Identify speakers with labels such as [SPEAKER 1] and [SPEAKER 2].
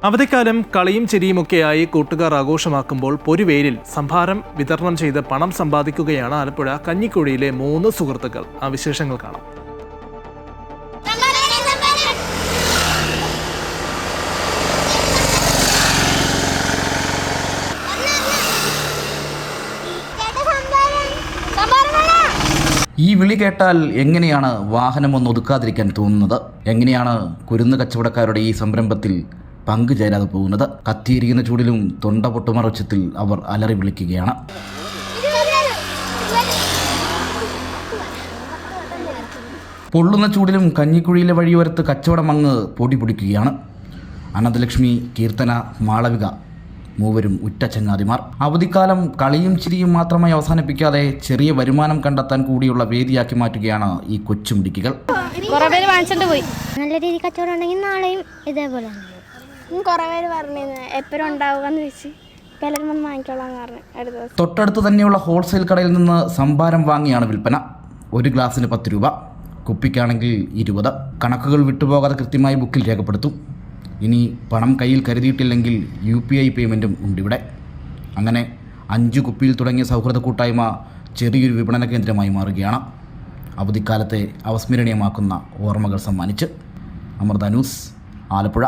[SPEAKER 1] അവധിക്കാലം കളിയും ചിരിയുമൊക്കെയായി കൂട്ടുകാർ ആഘോഷമാക്കുമ്പോൾ പൊരുവേലിൽ സംഭാരം വിതരണം ചെയ്ത് പണം സമ്പാദിക്കുകയാണ് ആലപ്പുഴ കഞ്ഞിക്കുഴിയിലെ 3 സുഹൃത്തുക്കൾ. ആ വിശേഷങ്ങൾ കാണാം.
[SPEAKER 2] ഈ വിളി കേട്ടാൽ എങ്ങനെയാണ് വാഹനമൊന്ന് ഒതുക്കാതിരിക്കാൻ തോന്നുന്നത്? എങ്ങനെയാണ് കുരുന്ന് കച്ചവടക്കാരുടെ ഈ സംരംഭത്തിൽ പങ്കുചേരാതെ പോകുന്നത്? കത്തിയിരിക്കുന്ന ചൂടിലും തൊണ്ട പൊട്ടുമറച്ചത്തിൽ അവർ അലറി വിളിക്കുകയാണ്. പൊള്ളുന്ന ചൂടിലും കഞ്ഞിക്കുഴിയിലെ വഴിയോരത്ത് കച്ചവടം അങ്ങ് പൊടി പൊടിക്കുകയാണ്. അനന്തലക്ഷ്മി, കീർത്തന, മാളവിക മൂവരും ഉറ്റ ചങ്ങാതിമാർ. അവധിക്കാലം കളിയും ചിരിയും മാത്രമായി അവസാനിപ്പിക്കാതെ ചെറിയ വരുമാനം കണ്ടെത്താൻ കൂടിയുള്ള വേദിയാക്കി മാറ്റുകയാണ് ഈ കൊച്ചുമിടുക്കികൾ.
[SPEAKER 3] പോയി നല്ല രീതിയിൽ കച്ചവടം ഉണ്ടെങ്കിൽ നാളെയും ഇതേപോലെ കുറെ പേര് പറഞ്ഞു എപ്പോഴും ഉണ്ടാവുകയെന്ന് വെച്ച് പലരും വന്ന് വാങ്ങിക്കോളാന്ന് പറഞ്ഞു.
[SPEAKER 2] തൊട്ടടുത്ത് തന്നെയുള്ള ഹോൾസെയിൽ കടയിൽ നിന്ന് സംഭാരം വാങ്ങിയാണ് വിൽപ്പന. ഒരു ഗ്ലാസിന് 10 രൂപ, കുപ്പിക്കാണെങ്കിൽ 20. കണക്കുകൾ വിട്ടുപോകാതെ കൃത്യമായി ബുക്കിൽ രേഖപ്പെടുത്തും. ഇനി പണം കയ്യിൽ കരുതിയിട്ടില്ലെങ്കിൽ UPI പേയ്മെൻറ്റും ഉണ്ടിവിടെ. അങ്ങനെ 5 കുപ്പിയിൽ തുടങ്ങിയ സൗഹൃദ കൂട്ടായ്മ ചെറിയൊരു വിപണന കേന്ദ്രമായി മാറുകയാണ്. അവധിക്കാലത്തെ അവസ്മരണീയമാക്കുന്ന ഓർമ്മകൾ സമ്മാനിച്ച്. അമൃത ന്യൂസ്, ആലപ്പുഴ.